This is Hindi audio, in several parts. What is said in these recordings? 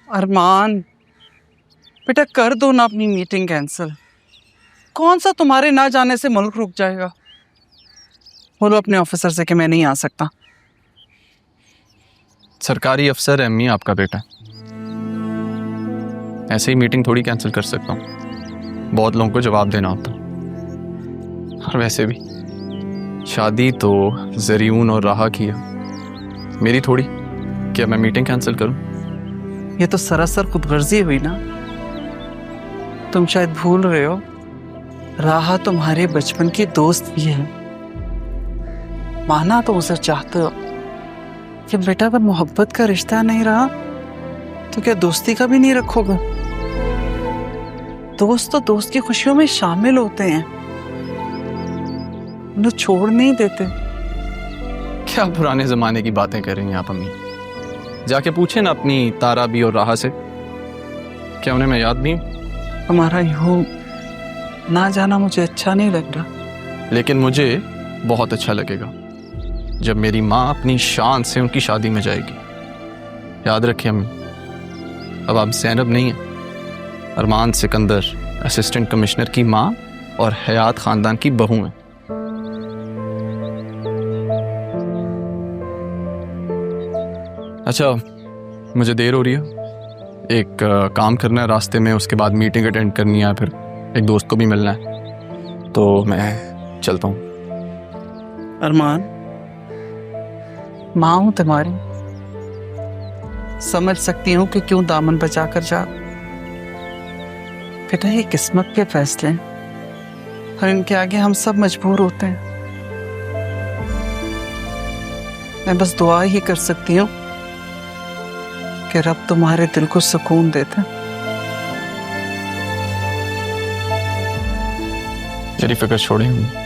अरमान बेटा, कर दो ना अपनी मीटिंग कैंसिल। कौन सा तुम्हारे ना जाने से मुल्क रुक जाएगा। बोलो अपने ऑफिसर से कि मैं नहीं आ सकता। सरकारी अफसर है अम्मी आपका बेटा, ऐसे ही मीटिंग थोड़ी कैंसिल कर सकता हूँ। बहुत लोगों को जवाब देना होता। और वैसे भी शादी तो जरीऊन और राहा की है, मेरी थोड़ी। क्या मैं मीटिंग कैंसिल करूँ? ये तो सरासर खुदगर्जी हुई ना। तुम शायद भूल रहे हो, राहा तुम्हारे बचपन की दोस्त भी है। माना तो उसे चाहते हो कि बेटा अगर मोहब्बत का रिश्ता नहीं रहा तो क्या दोस्ती का भी नहीं रखोगे? दोस्त तो दोस्त की खुशियों में शामिल होते हैं, उन्हें छोड़ नहीं देते। क्या पुराने जमाने की बातें कर रही हैं आप अम्मी? जाके पूछे ना अपनी तारा भी और राहा से, क्या उन्हें मैं याद नहीं? हमारा यूं ना जाना मुझे अच्छा नहीं लग रहा। लेकिन मुझे बहुत अच्छा लगेगा जब मेरी माँ अपनी शान से उनकी शादी में जाएगी। याद रखिए अम्मी, अब आप ज़ैनब नहीं हैं, अरमान सिकंदर असिस्टेंट कमिश्नर की माँ और हयात ख़ानदान की बहू हैं। अच्छा, मुझे देर हो रही है, एक काम करना है रास्ते में, उसके बाद मीटिंग अटेंड करनी है, फिर एक दोस्त को भी मिलना है, तो मैं चलता हूँ। अरमान, माँ हूं तुम्हारी, समझ सकती हूँ कि क्यों दामन बचा कर जा। बेटा ये किस्मत के फैसले हैं और इनके आगे हम सब मजबूर होते हैं। मैं बस दुआ ही कर सकती हूँ कि रब तुम्हारे दिल को सुकून देते। मेरी फिक्र छोड़िए।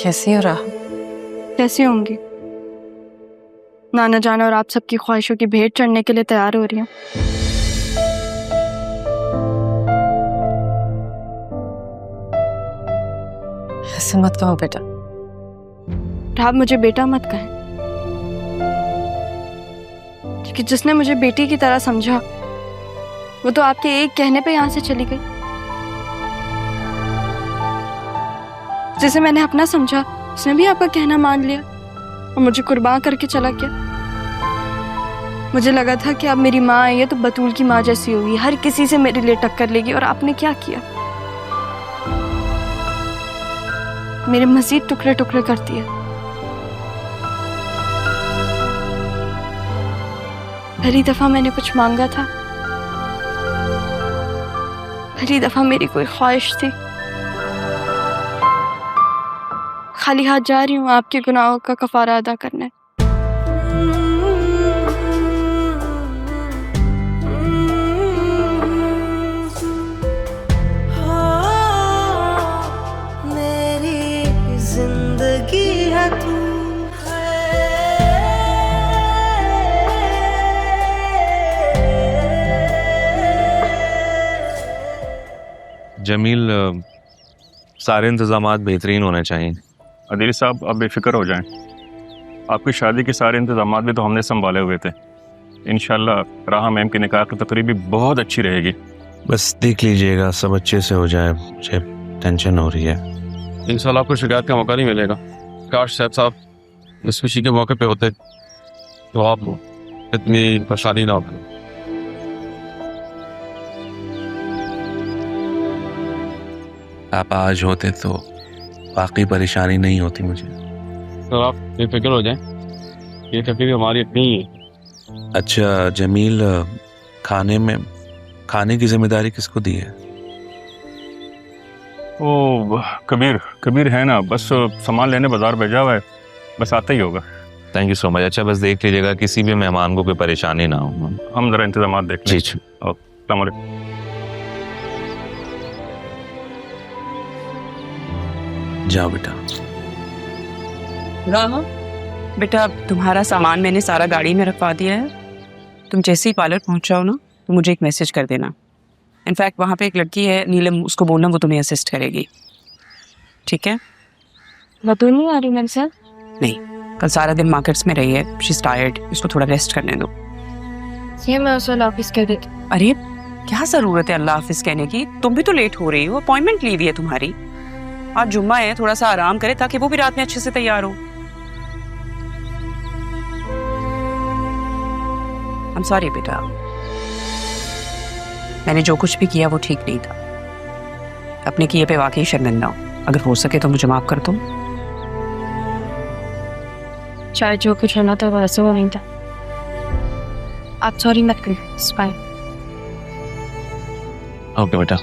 कैसी हो रहा? कैसी होंगी? नाना जान और आप सबकी ख्वाहिशों की भेंट चढ़ने के लिए तैयार हो रही हूँ। ऐसे मत कहो बेटा। आप मुझे बेटा मत कहें, क्योंकि जिसने मुझे बेटी की तरह समझा वो तो आपके एक कहने पे यहाँ से चली गई। जिसे मैंने अपना समझा उसने भी आपका कहना मान लिया और मुझे कुर्बान करके चला गया। मुझे लगा था कि अब मेरी माँ आई है तो बतूल की माँ जैसी होगी, हर किसी से मेरे लिए टक्कर लेगी, और आपने क्या किया? मेरे मजीद टुकड़े टुकड़े कर दिए। पहली दफा मैंने कुछ मांगा था, पहली दफा मेरी कोई ख्वाहिश थी। खाली हाथ जा रही हूँ आपके गुनाहों का कफारा अदा करने। मेरी जिंदगी है तू। जमील, सारे इंतजामात बेहतरीन होने चाहिए। अदील साहब, आप बेफिक्र हो जाएं। आपकी शादी के सारे इंतजामात भी तो हमने संभाले हुए थे। इंशाल्लाह राहा मैम की निकाह की तकरीब भी बहुत अच्छी रहेगी। बस देख लीजिएगा सब अच्छे से हो जाए, मुझे टेंशन हो रही है। इंशाल्लाह आपको शिकायत का मौका नहीं मिलेगा। काश साहब साहब इस खुशी के मौके पे होते तो आप इतनी परेशानी ना होती। आप आज होते तो बाकी परेशानी नहीं होती मुझे। तो आप बेफिक्र हो जाएं, ये तकलीफ हमारी इतनी ही है। अच्छा जमील, खाने की जिम्मेदारी किसको दी है? ओ कबीर है ना, बस सामान लेने बाजार भेजा हुआ है, बस आता ही होगा। Thank you so much. अच्छा बस देख लीजिएगा किसी भी मेहमान को कोई परेशानी ना हो। हम ज़रा इंतजाम देख लें। जी। अस्सलाम वालेकुम। जाओ बेटा। राहा, बेटा तुम्हारा सामान मैंने सारा गाड़ी में रखवा दिया है। तुम जैसे ही पार्लर पहुंच जाओ ना तो मुझे एक मैसेज कर देना। इनफैक्ट वहाँ पे एक लड़की है नीलम, उसको बोलना वो तुम्हें असिस्ट करेगी, ठीक है? बतूल नहीं आ रही मेरे साथ? नहीं, कल सारा दिन मार्केट्स में रही है, शी इज टायर्ड, इसको थोड़ा रेस्ट करने दो। ये मैं उस वाला ऑफिस कर देती। अरे क्या ज़रूरत है अल्लाह हाफिज कहने की? तुम भी तो लेट हो रही हो, अपॉइंटमेंट ली हुई है तुम्हारी। आज जुम्मा है, थोड़ा सा आराम करे ताकि वो भी रात में अच्छे से तैयार हो। I'm sorry बेटा, मैंने जो कुछ भी किया वो ठीक नहीं था। अपने किए पे वाकई शर्मिंदा हूँ। अगर हो सके तो मुझे माफ कर दो। चाहे जो कुछ होना था वो ऐसा वो नहीं था। आप सॉरी मत करिए, इट्स फाइन। ओके बेटा,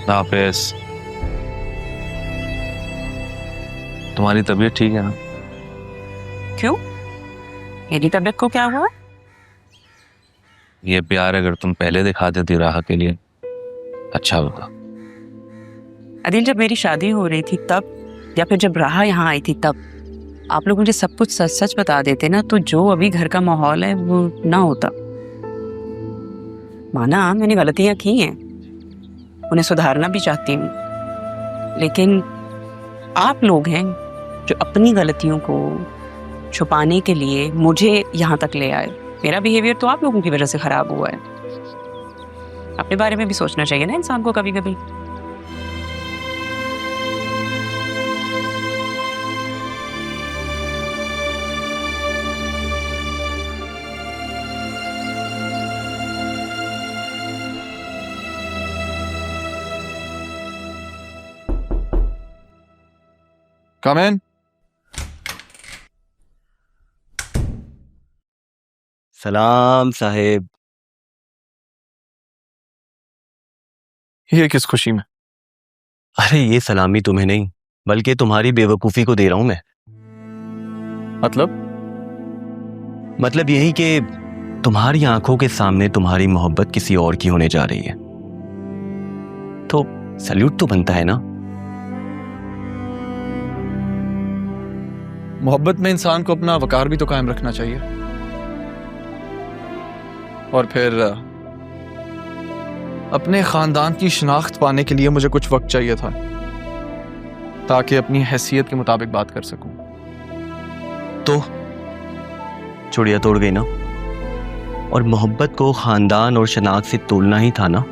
हाफिज। तुम्हारी तबीयत ठीक है ना? क्यों? मेरी तबीयत को क्या हुआ? ये प्यार अगर तुम पहले दिखा देती राह के लिए अच्छा होगा। अदिल, जब मेरी शादी हो रही थी तब, या फिर जब राहा यहाँ आई थी तब, आप लोग मुझे सब कुछ सच सच बता देते ना तो जो अभी घर का माहौल है वो ना होता। माना मैंने गलतियाँ की हैं, उन्हें सुधारना भी चाहती हूँ, लेकिन आप लोग हैं जो अपनी गलतियों को छुपाने के लिए मुझे यहाँ तक ले आए। मेरा बिहेवियर तो आप लोगों की वजह से खराब हुआ है। अपने बारे में भी सोचना चाहिए ना इंसान को कभी कभी। Come in. सलाम साहेब। ये किस खुशी में? अरे ये सलामी तुम्हें नहीं बल्कि तुम्हारी बेवकूफ़ी को दे रहा हूं मैं। मतलब यही कि तुम्हारी आंखों के सामने तुम्हारी मोहब्बत किसी और की होने जा रही है, तो सल्यूट तो बनता है ना। मोहब्बत में इंसान को अपना वकार भी तो कायम रखना चाहिए। और फिर अपने खानदान की शनाख्त पाने के लिए मुझे कुछ वक्त चाहिए था ताकि अपनी हैसियत के मुताबिक बात कर सकूं। तो चुड़िया तोड़ गई ना, और मोहब्बत को खानदान और शनाख्त से तोलना ही था ना।